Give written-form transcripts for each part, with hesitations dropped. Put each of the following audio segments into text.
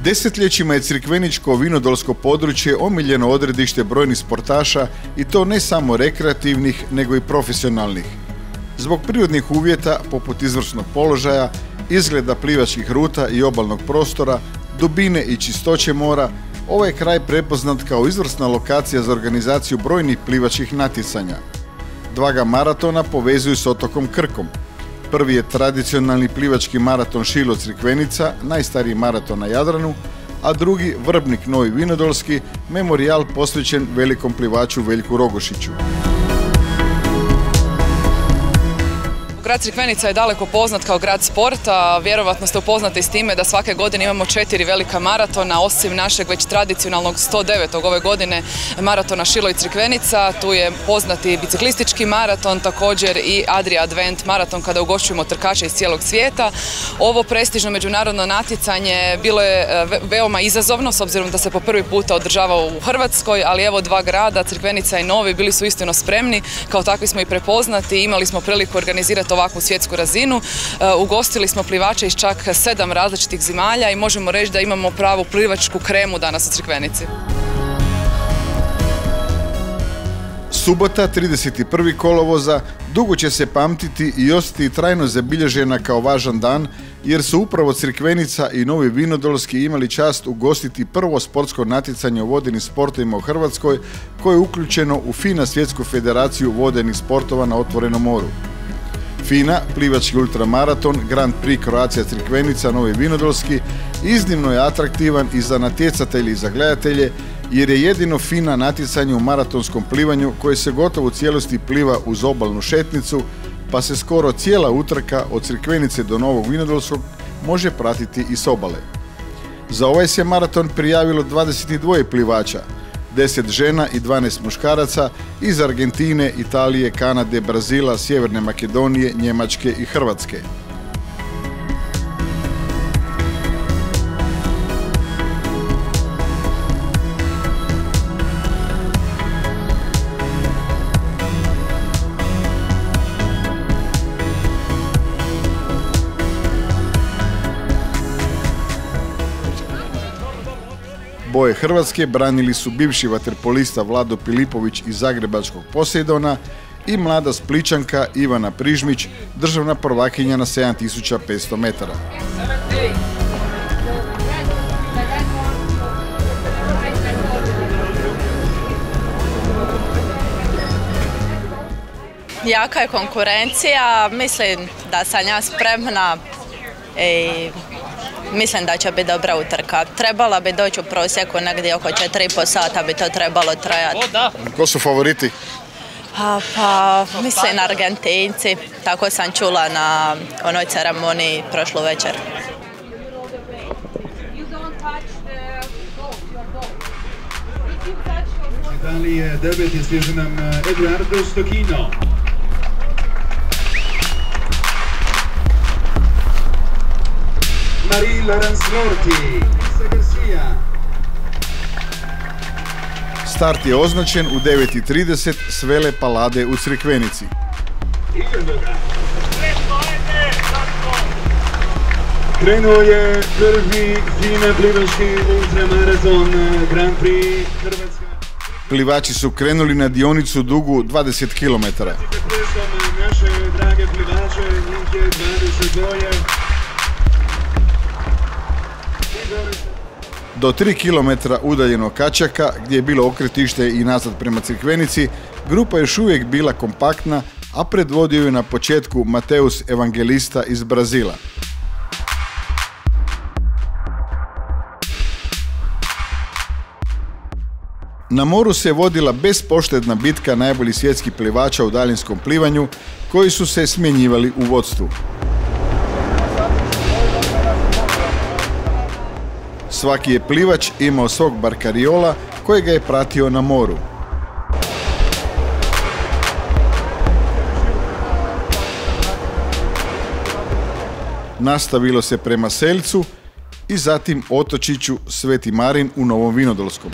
Desetljećima je Crikveničko vinodolsko područje omiljeno odredište brojnih sportaša i to ne samo rekreativnih, nego i profesionalnih. Zbog prirodnih uvjeta, poput izvrsnog položaja, izgleda plivačkih ruta i obalnog prostora, dubine i čistoće mora, ovaj je kraj prepoznat kao izvrsna lokacija za organizaciju brojnih plivačkih natjecanja. Dva ga maratona povezuju s otokom Krkom. Prvi je tradicionalni plivački maraton Šilo-Crikvenica, najstariji maraton na Jadranu, a drugi Vrbnik Novi Vinodolski, memorijal posvećen velikom plivaču Veljku Rogošiću. Grad Crikvenica je daleko poznat kao grad sporta, vjerovatno ste upoznati s time da svake godine imamo 4 velika maratona, osim našeg već tradicionalnog 109. ove godine maratona Šilo i Crikvenica. Tu je poznati biciklistički maraton, također i Adria Advent maraton kada ugošćujemo trkače iz cijelog svijeta. Ovo prestižno međunarodno natjecanje bilo je veoma izazovno, s obzirom da se po prvi puta održava u Hrvatskoj, ali evo dva grada, Crikvenica i Novi, bili su istino spremni, kao takvi smo i prepoznati, imali smo priliku organizirati ovakvu svjetsku razinu. Ugostili smo plivače iz čak 7 različitih zemalja i možemo reći da imamo pravu plivačku kremu danas u Crikvenici. Subota, 31. kolovoza, dugo će se pamtiti i ostati trajno zabilježena kao važan dan, jer su upravo Crikvenica i Novi Vinodolski imali čast ugostiti prvo sportsko natjecanje u vodenim sportovima u Hrvatskoj, koje je uključeno u FINA Svjetsku federaciju vodenih sportova na otvorenom moru. FINA, plivački ultramaraton, Grand Prix Croatia Crikvenica Novi Vinodolski, iznimno je atraktivan i za natjecatelje i za gledatelje, jer je jedino FINA natjecanje u maratonskom plivanju koje se gotovo u cijelosti pliva uz obalnu šetnicu, pa se skoro cijela utrka od Crikvenice do Novog Vinodolskog može pratiti i s obale. Za ovaj se maraton prijavilo 22 plivača, 10 žena i 12 muškaraca iz Argentine, Italije, Kanade, Brazila, Sjeverne Makedonije, Njemačke i Hrvatske. Boje Hrvatske branili su bivši vaterpolista Vlado Pilipović iz zagrebačkog Posejdona i mlada Splićanka Ivana Prižmić, državna prvakinja na 7500 metara. Jaka je konkurencija, mislim da sam ja spremna i mislim da će biti dobra utrka. Trebala bi doći u prosjeku negdje oko 4,5 sata bi to trebalo trajati. Ko su favoriti? Pa mislim Argentinci, tako sam čula na onoj ceremoniji prošlu večer. Italije 9 stiže nam Eduardo Stocchino. Marilla Ransvorti, Garcia. Start je označen u 9:30 s Vele Palade u Crikvenici. Krenuo je prvi FINA plivački ultramaraton Grand Prix Hrvatska. Plivači su krenuli na dionicu dugu 20 km. Naše drage plivače, njih je 22. Do 3 km udaljeno Kačaka, gdje je bilo okretište i nazad prema Crikvenici, grupa je još uvijek bila kompaktna, a predvodio je na početku Mateus Evangelista iz Brazila. Na moru se vodila bespoštedna bitka najboljih svjetskih plivača u daljinskom plivanju, koji su se smjenjivali u vodstvu. Svaki je plivač imao svog barkariola kojega je pratio na moru. Nastavilo se prema Selcu i zatim otočiću Sveti Marin u Novom Vinodolskom.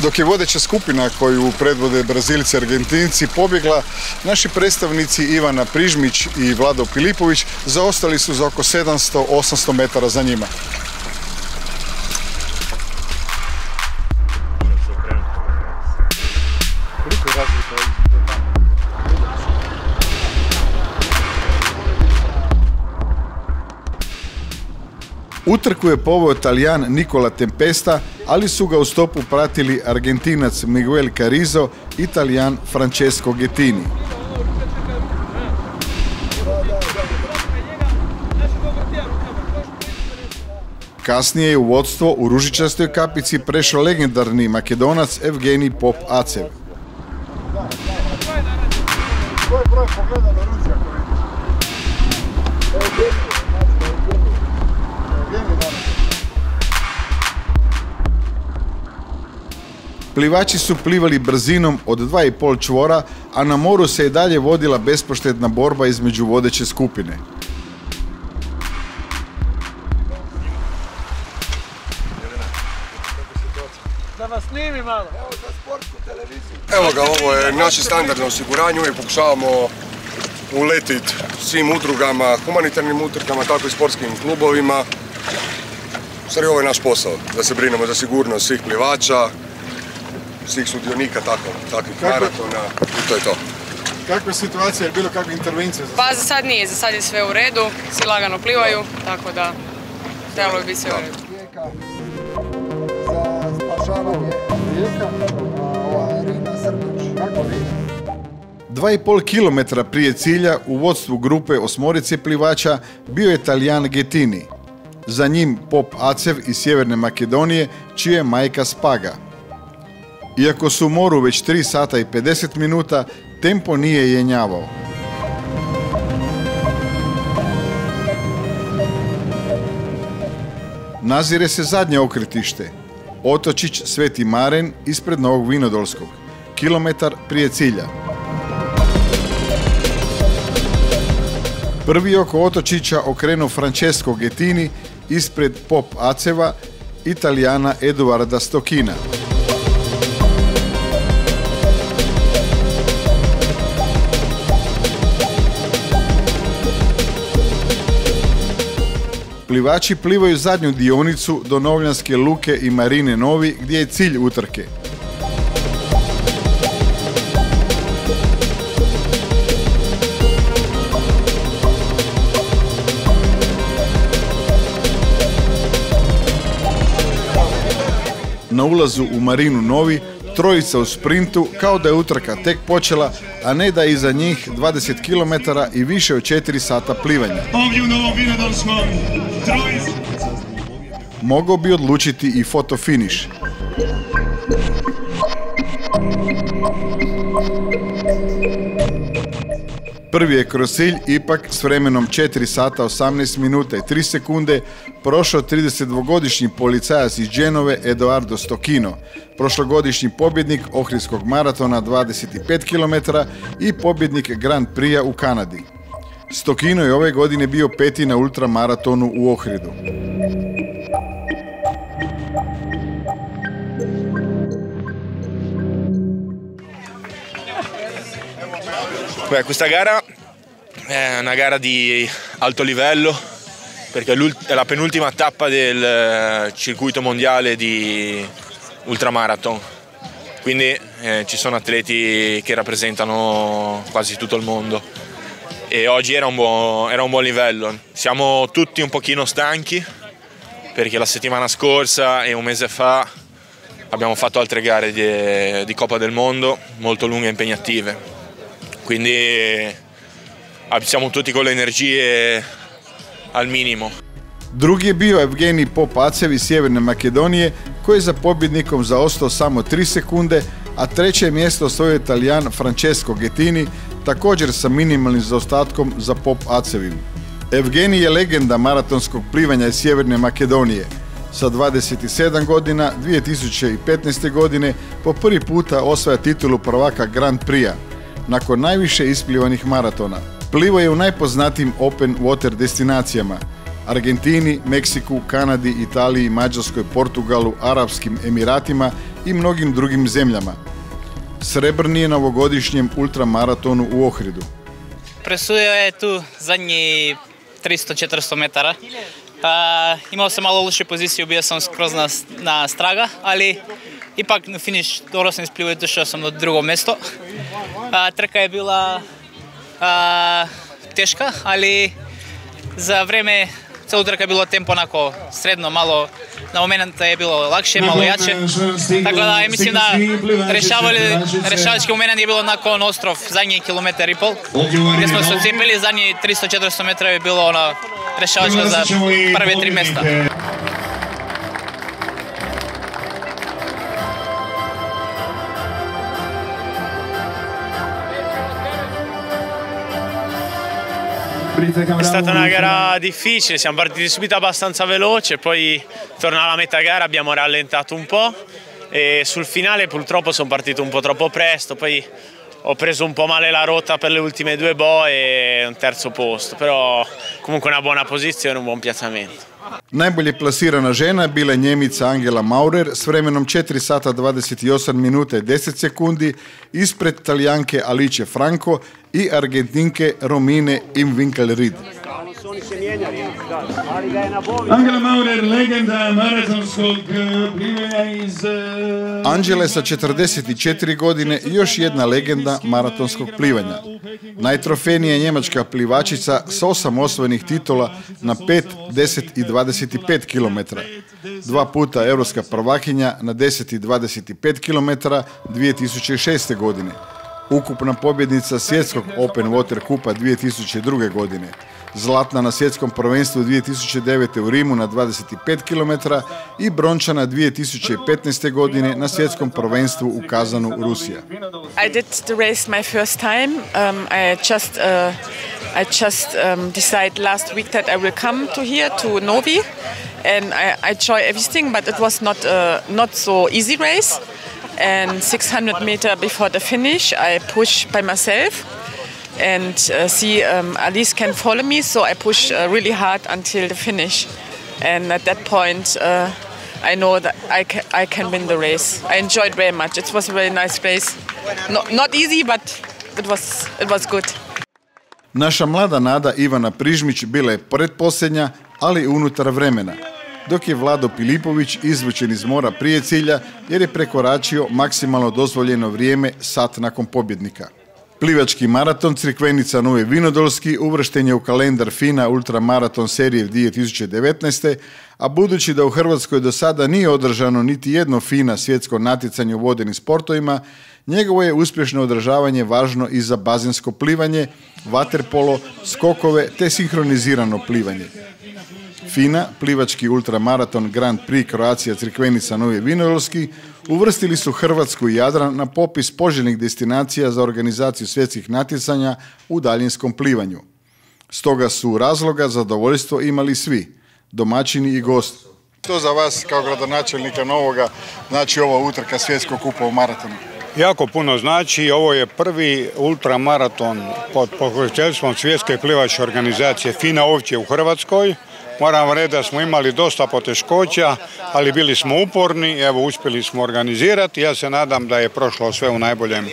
Dok je vodeća skupina koju predvode Brazilci i Argentinci pobjegla, naši predstavnici Ivana Prižmić i Vlado Pilipović zaostali su za oko 700-800 metara za njima. Utrku je poveo Talijan Nicola Tempesta, ali su ga u stopu pratili Argentinac Miguel Carrizo i Talijan Francesco Ghettini. Kasnije je u vodstvo u ružičastoj kapici prešao legendarni Makedonac Evgenij Pop-Acev. Plivači su plivali brzinom od 2,5 čvora, a na moru se i dalje vodila bespoštedna borba između vodeće skupine. Da vas snimi malo. Evo za sportsku televiziju. Evo ga, ovo je naše standardno osiguranje, uvijek pokušavamo uletiti svim udrugama, humanitarnim utrkama, tako i sportskim klubovima. U stvari ovo je naš posao, da se brinemo za sigurnost svih plivača, svih sudionika takvih maratona i to je to. Kakva je situacija, je bilo kakve intervencije? Pa za sad nije, za sad je sve u redu, svi lagano plivaju, tako da trebalo bi biti sve u redu. Za spašavanje rijeka, Rina Srbić. Kako vi? 2,5 kilometra prije cilja u vodstvu grupe osmorice plivača bio je Talijan Ghettini. Za njim Pop-Acev iz Sjeverne Makedonije, čija je majka Spaga. Iako su u moru već 3 sata i 50 minuta, tempo nije jenjavao. Nazire se zadnje okretište, otočić Sveti Maren ispred Novog Vinodolskog, kilometar prije cilja. Prvi oko otočića okrenuo Francesco Ghettini ispred Pop-Aceva i Talijana Eduarda Stokina. Plivači plivaju zadnju dionicu do Novljanske luke i Marine Novi, gdje je cilj utrke. Na ulazu u Marinu Novi trojica u sprintu kao da je utrka tek počela, a ne da je iza njih 20 km i više od 4 sata plivanja. Mogao bi odlučiti i fotofiniš. Prvi je kroz cilj ipak s vremenom 4 sata 18 minuta i 3 sekunde prošao 32-godišnji policajac iz Dženove Edoardo Stokino, prošlogodišnji pobjednik Ohridskog maratona 25 km i pobjednik Grand Prix u Kanadi. Stokino je ove godine bio 5. na ultramaratonu u Ohridu. Beh, questa gara è una gara di alto livello perché è la penultima tappa del circuito mondiale di ultramarathon, quindi ci sono atleti che rappresentano quasi tutto il mondo e oggi era un buon livello. Siamo tutti un pochino stanchi perché la settimana scorsa e un mese fa abbiamo fatto altre gare di Coppa del Mondo molto lunghe e impegnative. Quindi siamo tutti con le energie al minimo. Drugi je bio Evgenij Pop-Acev iz Sjeverne Makedonije, koji je za pobjednikom zaostao samo 3 sekunde, a treće mjesto osvojio Talijan Francesco Ghettini, također sa minimalnim zaostatkom za Pop-Acevim. Evgenij je legenda maratonskog plivanja iz Sjeverne Makedonije. Sa 27 godina, 2015. godine po prvi puta osvaja titulu prvaka Grand Prix-a, nakon najviše isplivanih maratona. Plivo je u najpoznatijim open water destinacijama Argentini, Meksiku, Kanadi, Italiji, Mađarskoj, Portugalu, Arapskim Emiratima i mnogim drugim zemljama. Srebrni je na ovogodišnjem ultramaratonu u Ohridu. Presudio je tu zadnji 300-400 metara. Imao sam malo lošu poziciju, bio sam skroz na straga, ali ipak na finiš dobro sam isplivao i došao sam do drugog mjesto. Trka je bila teška, ali za vrijeme celu trka je bilo tempo onako sredno, malo na momenta je bilo lakše, malo jače. Tako da ja mislim da rešavački moment je bilo nakon ostrov zadnji kilometar i pol, gdje smo se ocijepili, zadnji 300-400 metara je bilo ono rešavačko za prve 3 mjesta. È stata una gara difficile, siamo partiti subito abbastanza veloce, poi tornando alla metà gara abbiamo rallentato un po' e sul finale purtroppo sono partito un po' troppo presto, poi ho preso un po' male la rotta per le ultime 2 boe e un terzo posto, però comunque una buona posizione, un buon piazzamento. Najbolje plasirana žena bila je Njemica Angela Maurer s vremenom 4 sata 28 minuta i 10 sekundi ispred Talijanke Alice Franco i Argentinke Romine Imwinkel-Reid. Angela Maurer, legenda maratonskog plivanja iz... Angela je sa 44 godine još jedna legenda maratonskog plivanja. Najtrofejnija je njemačka plivačica s 8 osvojenih titula na 5, 10 i 25 km. 2 puta europska prvakinja na 10 i 25 km 2006. godine. Ukupna pobjednica svjetskog Open Water Kupa 2002. godine. Zlatna na svjetskom prvenstvu 2009. u Rimu na 25 km i brončana 2015. godine na svjetskom prvenstvu u Kazanu, Rusija. I did the race my first time. I just decided last week that I will come to here to Novi, and I enjoy everything, but it was not so easy race. And 600 meters before the finish, I push by myself. And Alice can follow me, so I push really hard until the finish. And at that point, I know that I can win the race. I enjoyed very much. It was a very nice race. Not easy, but it was good. Naša mlada nada Ivana Prižmić bila je pretposljednja, ali unutar vremena, dok je Vlado Pilipović izvučen iz mora prije cilja jer je prekoračio maksimalno dozvoljeno vrijeme sat nakon pobjednika. Plivački maraton Crikvenica Novi Vinodolski uvršten je u kalendar FINA ultramaraton serije 2019. A budući da u Hrvatskoj do sada nije održano niti jedno FINA svjetsko natjecanje u vodenim sportovima, njegovo je uspješno održavanje važno i za bazensko plivanje, vaterpolo, skokove te sinhronizirano plivanje. FINA, plivački ultramaraton Grand Prix Croatia Crikvenica Novi Vinodolski, uvrstili su Hrvatsku i Jadran na popis poželjnih destinacija za organizaciju svjetskih natjecanja u daljinskom plivanju. Stoga su razloga zadovoljstvo imali svi, domaćini i gosti. To za vas kao gradonačelnika Novoga znači ova utrka svjetskog kupa u maratonu? Jako puno znači, ovo je prvi ultramaraton pod pokroviteljstvom svjetske plivačke organizacije FINA ovdje u Hrvatskoj. Moram reći da smo imali dosta poteškoća, ali bili smo uporni, evo uspjeli smo organizirati. Ja se nadam da je prošlo sve u najboljem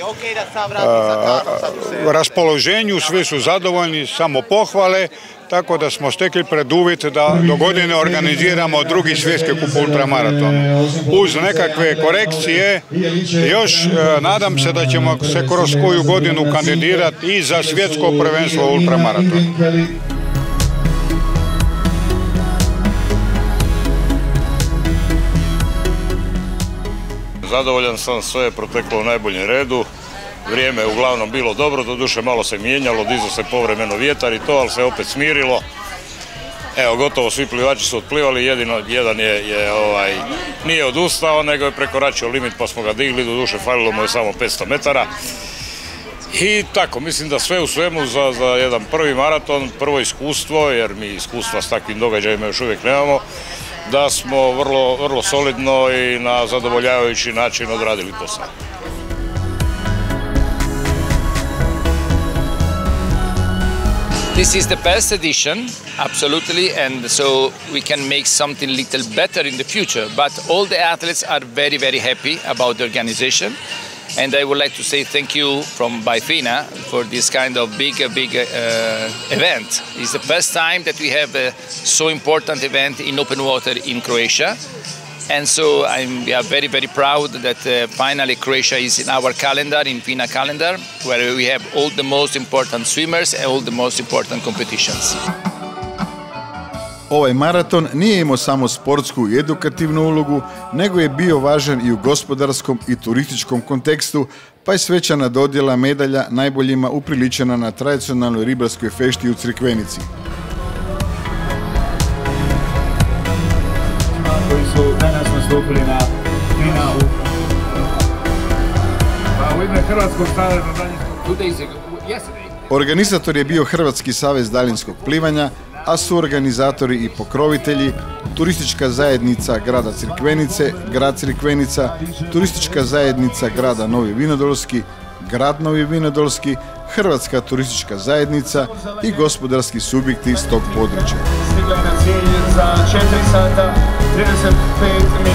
raspoloženju, svi su zadovoljni, samo pohvale, tako da smo stekli preduvjet da do godine organiziramo drugi svjetski kup ultramaratonu. Uz nekakve korekcije, još nadam se da ćemo se kroz koju godinu kandidirati i za svjetsko prvenstvo u ultramaratonu. Zadovoljan sam, sve je proteklo u najboljem redu, vrijeme je uglavnom bilo dobro, doduše malo se mijenjalo, dizao se povremeno vjetar i to, ali se opet smirilo. Evo, gotovo svi plivači su otplivali, jedino jedan nije odustao, nego je prekoračio limit pa smo ga digli, doduše falilo mu je samo 500 metara. I tako, mislim da sve u svemu za jedan prvi maraton, prvo iskustvo, jer mi iskustva s takvim događajima još uvijek nemamo, da smo vrlo solidno i na zadovoljavajući način odradili posao. This is the best edition, absolutely, and so we can make something a little better in the future. But all the athletes are very, very happy about the organization. And I would like to say thank you by FINA for this kind of big event. It's the first time that we have a so important event in open water in Croatia. And so we are very, very proud that finally Croatia is in our calendar, in FINA calendar, where we have all the most important swimmers and all the most important competitions. Ovaj maraton nije imao samo sportsku i edukativnu ulogu, nego je bio važan i u gospodarskom i turističkom kontekstu, pa je svečana dodjela medalja najboljima upriličena na tradicionalnoj ribarskoj fešti u Crikvenici. Koji su danas nastupili na finalu. U ime Hrvatskog saveza daljinskog Organizator je bio Hrvatski savez daljinskog plivanja, a su organizatori i pokrovitelji Turistička zajednica grada Crikvenice, grad Crikvenica, Turistička zajednica grada Novi Vinodolski, grad Novi Vinodolski, Hrvatska turistička zajednica i gospodarski subjekti iz tog područja. Stigla je na cilj za 4 sata 35 minuta.